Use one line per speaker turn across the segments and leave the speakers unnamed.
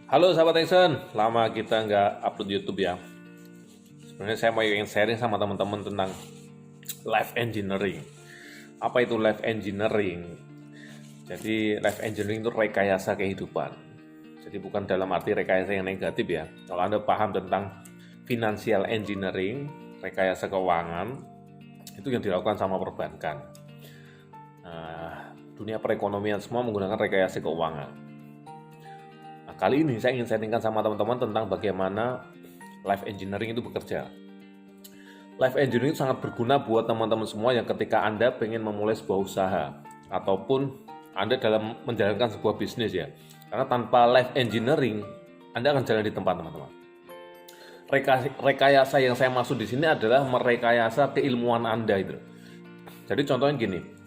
Halo sahabat Action, lama kita nggak upload YouTube ya. Sebenarnya saya mau ingin sharing sama teman-teman tentang life engineering. Apa itu life engineering? Jadi life engineering itu rekayasa kehidupan. Jadi bukan dalam arti rekayasa yang negatif ya. Kalau Anda paham tentang financial engineering, rekayasa keuangan, itu yang dilakukan sama perbankan. Nah, dunia perekonomian semua menggunakan rekayasa keuangan. Kali ini saya ingin sharingkan sama teman-teman tentang bagaimana life engineering itu bekerja. Life engineering itu sangat berguna buat teman-teman semua yang ketika Anda pengen memulai sebuah usaha ataupun Anda dalam menjalankan sebuah bisnis ya. Karena tanpa life engineering, Anda akan jalan di tempat teman-teman. Rekayasa yang saya maksud di sini adalah merekayasa keilmuan Anda itu. Jadi contohnya gini.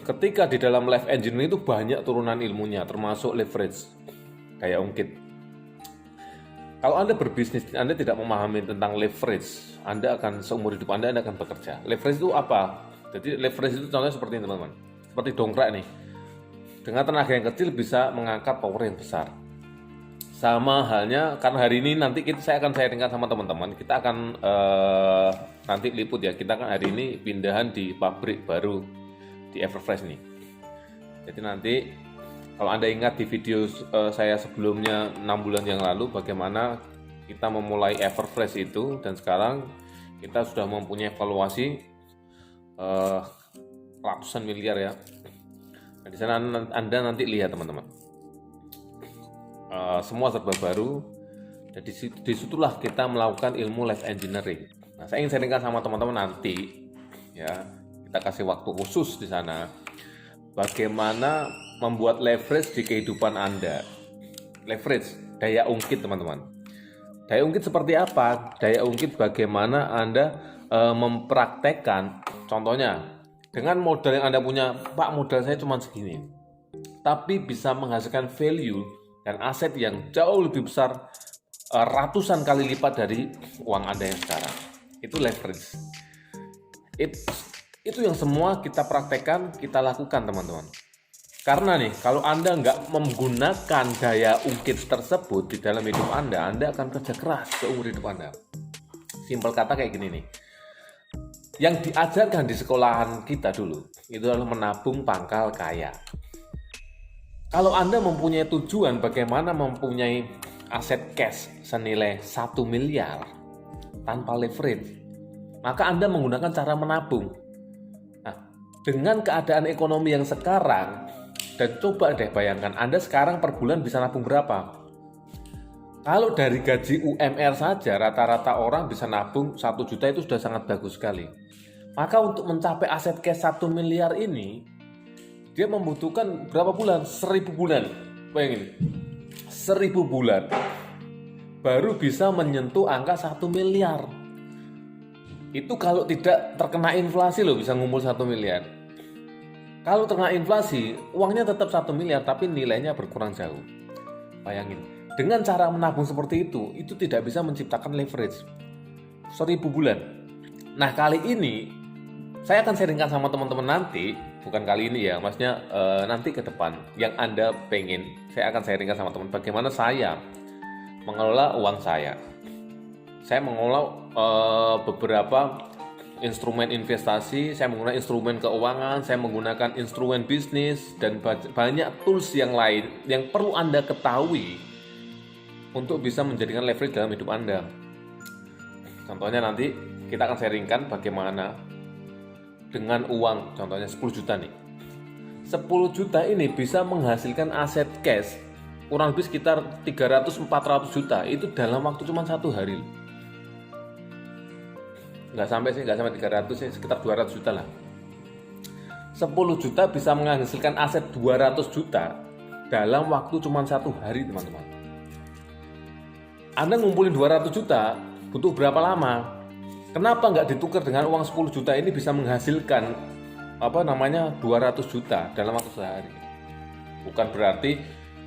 Ketika di dalam life engineering itu banyak turunan ilmunya, termasuk leverage, daya ungkit. Kalau Anda berbisnis, Anda tidak memahami tentang leverage, Anda akan seumur hidup Anda akan bekerja. Leverage itu apa? Jadi leverage itu contohnya seperti ini teman-teman, seperti dongkrak nih. Dengan tenaga yang kecil bisa mengangkat power yang besar. Sama halnya, karena hari ini nanti saya akan sharingkan sama teman-teman, kita akan nanti liput ya, kita kan hari ini pindahan di pabrik baru di Everfresh nih. Jadi nanti kalau Anda ingat di video saya sebelumnya 6 bulan yang lalu bagaimana kita memulai Everfresh itu, dan sekarang kita sudah mempunyai valuasi ratusan miliar ya. Nah, di sana Anda nanti lihat teman-teman, semua serba baru. Dan disitulah kita melakukan ilmu life engineering. Nah, saya ingin sharingkan sama teman-teman nanti ya. Kita kasih waktu khusus di sana bagaimana membuat leverage di kehidupan Anda. Leverage, daya ungkit teman-teman. Daya ungkit seperti apa? Daya ungkit bagaimana Anda mempraktekkan, contohnya dengan modal yang Anda punya, Pak modal saya cuma segini, tapi bisa menghasilkan value dan aset yang jauh lebih besar, ratusan kali lipat dari uang Anda yang sekarang. Itu leverage. Itu yang semua kita praktekkan, kita lakukan teman-teman. Karena nih, kalau Anda nggak menggunakan daya ungkit tersebut di dalam hidup Anda akan kerja keras seumur hidup Anda. Simpel kata kayak gini nih. Yang diajarkan di sekolahan kita dulu, itu adalah menabung pangkal kaya. Kalau Anda mempunyai tujuan bagaimana mempunyai aset cash senilai 1 miliar tanpa leverage, maka Anda menggunakan cara menabung. Dengan keadaan ekonomi yang sekarang, dan coba deh bayangkan Anda sekarang per bulan bisa nabung berapa? Kalau dari gaji UMR saja rata-rata orang bisa nabung 1 juta, itu sudah sangat bagus sekali. Maka untuk mencapai aset cash 1 miliar ini, dia membutuhkan berapa bulan? 1000 bulan. Bayangin, 1000 bulan baru bisa menyentuh angka 1 miliar. Itu kalau tidak terkena inflasi loh, bisa ngumpul 1 miliar. Kalau terkena inflasi, uangnya tetap 1 miliar tapi nilainya berkurang jauh. Bayangin, dengan cara menabung seperti itu tidak bisa menciptakan leverage 1000 bulan. Nah kali ini, saya akan sharingkan sama teman-teman nanti, bukan kali ini ya, maksudnya nanti ke depan, yang Anda pengen, saya akan sharingkan sama teman bagaimana saya mengelola uang saya. Saya mengelola beberapa instrumen investasi, saya menggunakan instrumen keuangan, saya menggunakan instrumen bisnis, dan banyak tools yang lain yang perlu Anda ketahui untuk bisa menjadikan leverage dalam hidup Anda. Contohnya nanti kita akan sharingkan bagaimana dengan uang, contohnya 10 juta nih. 10 juta ini bisa menghasilkan aset cash kurang lebih sekitar 300-400 juta, itu dalam waktu cuma 1 hari. Nggak sampai 300 sih, sekitar 200 juta lah. 10 juta bisa menghasilkan aset 200 juta dalam waktu cuma 1 hari teman-teman. Anda ngumpulin 200 juta butuh berapa lama? Kenapa nggak ditukar dengan uang 10 juta ini bisa menghasilkan 200 juta dalam waktu sehari? Bukan berarti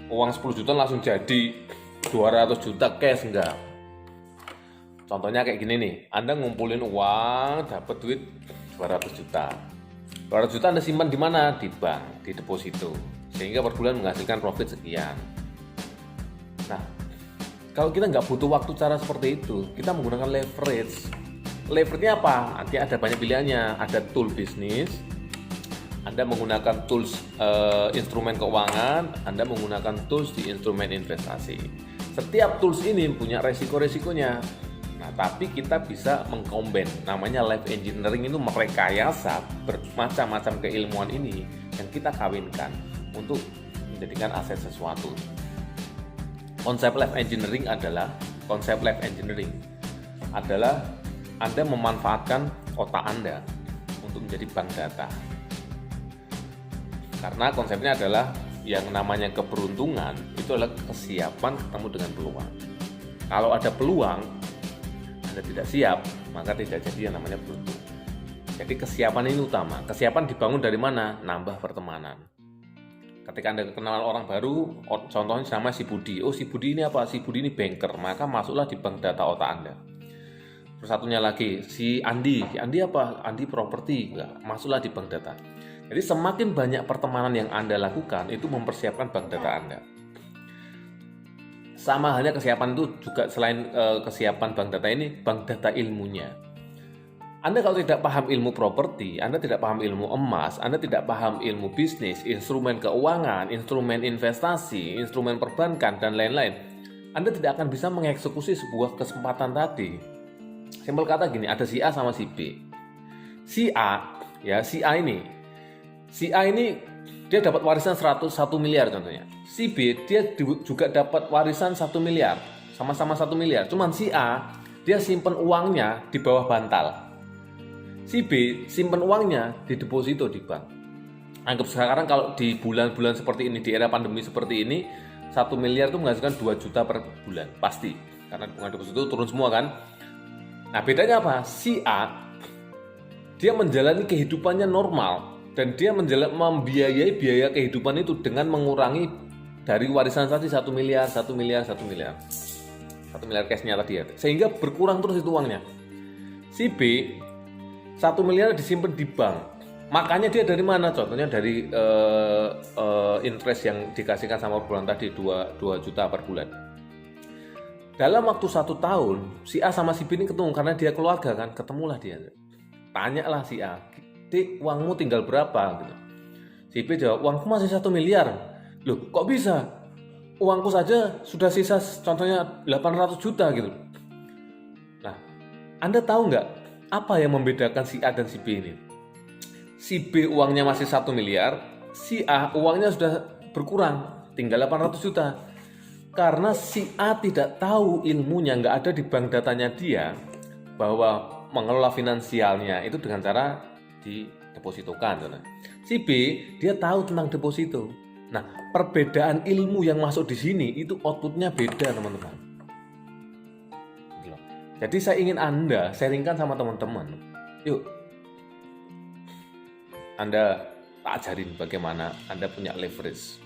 uang 10 juta langsung jadi 200 juta cash, enggak. Contohnya kayak gini nih, Anda ngumpulin uang, dapat duit 200 juta. 200 juta Anda simpan di mana? Di bank, di deposito. Sehingga per bulan menghasilkan profit sekian. Nah, kalau kita nggak butuh waktu cara seperti itu, kita menggunakan leverage. Leverage-nya apa? Artinya ada banyak pilihannya. Ada tool bisnis, Anda menggunakan tools instrumen keuangan, Anda menggunakan tools di instrumen investasi. Setiap tools ini punya resiko-resikonya. Nah, tapi kita bisa mengcombine. Namanya life engineering, itu merekayasa bermacam-macam keilmuan ini yang kita kawinkan untuk menjadikan aset sesuatu. Konsep life engineering adalah Anda memanfaatkan otak Anda untuk menjadi bank data. Karena konsepnya adalah yang namanya keberuntungan itu adalah kesiapan ketemu dengan peluang. Kalau ada peluang, Anda tidak siap, maka tidak jadi yang namanya beruntung. Jadi kesiapan ini utama. Kesiapan dibangun dari mana? Nambah pertemanan. Ketika Anda kenal orang baru, contohnya sama si Budi. Oh, si Budi ini apa? Si Budi ini banker, maka masuklah di bank data otak Anda. Terus satunya lagi, si Andi. Si Andi apa? Andi properti. Masuklah di bank data. Jadi semakin banyak pertemanan yang Anda lakukan, itu mempersiapkan bank data Anda. Sama halnya kesiapan itu juga selain kesiapan bank data ini, bank data ilmunya. Anda kalau tidak paham ilmu properti, Anda tidak paham ilmu emas, Anda tidak paham ilmu bisnis, instrumen keuangan, instrumen investasi, instrumen perbankan, dan lain-lain, Anda tidak akan bisa mengeksekusi sebuah kesempatan tadi. Simpel kata gini, ada si A sama si B. Si A ini dia dapat warisan 101 miliar contohnya. Si B dia juga dapat warisan 1 miliar, sama-sama 1 miliar. Cuman si A dia simpen uangnya di bawah bantal. Si B simpen uangnya di deposito di bank. Anggap sekarang kalau di bulan-bulan seperti ini, di era pandemi seperti ini, 1 miliar itu menghasilkan 2 juta per bulan pasti, karena bunga deposito turun semua kan. Nah, bedanya apa? Si A dia menjalani kehidupannya normal dan dia membiayai biaya kehidupan itu dengan mengurangi dari warisan tadi 1 miliar cashnya tadi ya, sehingga berkurang terus itu uangnya. Si B 1 miliar disimpan di bank, makanya dia dari mana? Contohnya dari interest yang dikasihkan sama bulan tadi 2 juta per bulan. Dalam waktu 1 tahun si A sama si B ini ketemu, karena dia keluarga kan, ketemulah dia. Tanyalah si A, "Dik, uangmu tinggal berapa?" gitu. Si B jawab, "Uangku masih 1 miliar. Loh, kok bisa? Uangku saja sudah sisa contohnya 800 juta gitu." Nah, Anda tahu nggak apa yang membedakan si A dan si B ini? Si B uangnya masih 1 miliar, si A uangnya sudah berkurang, tinggal 800 juta. Karena si A tidak tahu ilmunya, nggak ada di bank datanya dia, bahwa mengelola finansialnya itu dengan cara didepositokan. Si B dia tahu tentang deposito. Nah, perbedaan ilmu yang masuk di sini itu outputnya beda, teman-teman. Jadi saya ingin Anda sharingkan sama teman-teman. Yuk, Anda tak ajarin bagaimana Anda punya leverage.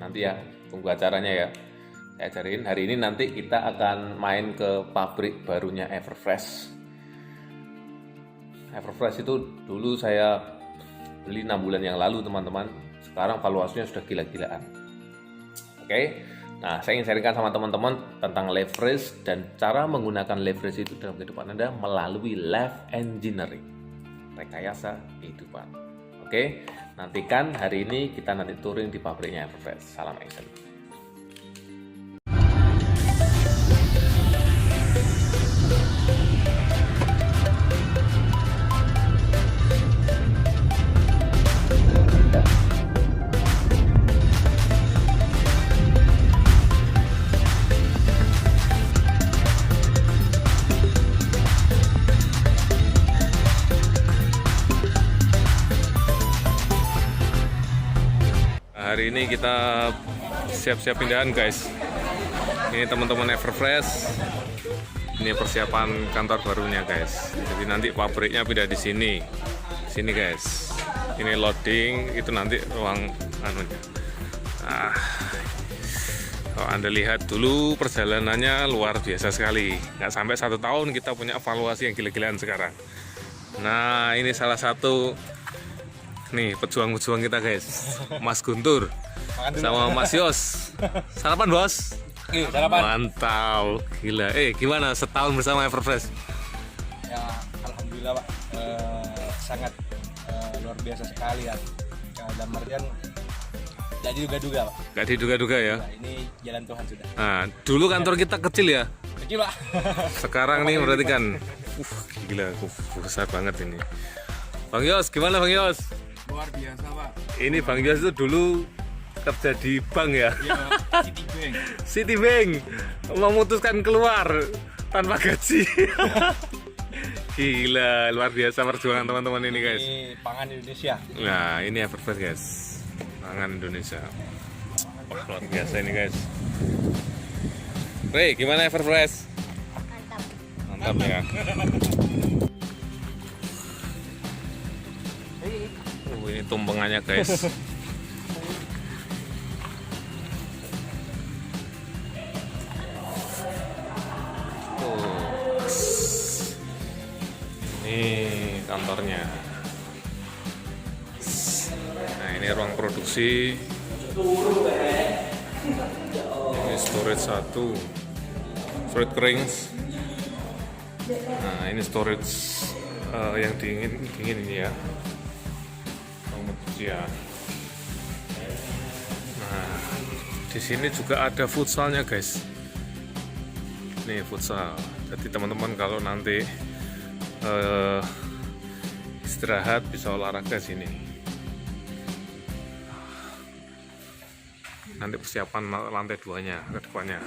Nanti ya, tunggu acaranya ya. Saya ajarin. Hari ini nanti kita akan main ke pabrik barunya Everfresh. Everfresh itu dulu saya beli 6 bulan yang lalu, teman-teman. Sekarang valuasinya sudah gila-gilaan. Oke. Nah, saya ingin sharingkan sama teman-teman tentang leverage dan cara menggunakan leverage itu dalam kehidupan Anda melalui life engineering, rekayasa kehidupan. Oke, nantikan hari ini kita nanti touring di pabriknya Everfresh. Salam action. Hari ini kita siap-siap pindahan, guys. Ini teman-teman Everfresh. Ini persiapan kantor barunya, guys. Jadi nanti pabriknya pindah di sini. Sini, guys. Ini loading, itu nanti ruang anunya. Nah, kalau Anda lihat dulu perjalanannya luar biasa sekali. Nggak sampai 1 tahun kita punya evaluasi yang gila-gilaan sekarang. Nah, ini salah satu nih pejuang-pejuang kita, guys. Mas Guntur sama Mas Yos. Sarapan, Bos.
Oke, sarapan.
Mantap, gila. Gimana setahun bersama Everfresh?
Ya, alhamdulillah Pak. Sangat luar biasa sekali ya. Dalam artian tidak diduga-duga Pak.
Gak diduga-duga ya.
Nah, ini jalan Tuhan sudah.
Nah, dulu kantor kita kecil ya.
Kecil Pak.
Sekarang nih berarti kan, gila, besar banget ini. Bang Yos, gimana Bang Yos?
Luar biasa Pak.
Ini Bang Yos itu dulu kerja di bank ya.
Iya, Citibank.
Citibank memutuskan keluar tanpa gaji. Gila, luar biasa perjuangan teman-teman ini guys.
Ini pangan Indonesia.
Nah, ini Everfresh guys, pangan Indonesia. Wah, luar biasa ini guys. Rey, gimana Everfresh? Mantap ya. Ini tumpengannya guys. Ini kantornya. Nah, ini ruang produksi. Ini storage 1, storage kering. Nah, ini storage yang dingin ini ya. Ya. Nah, di sini juga ada futsalnya guys. Nih futsal. Jadi teman-teman kalau nanti istirahat bisa olahraga sini. Nanti persiapan lantai 2-nya ke depannya.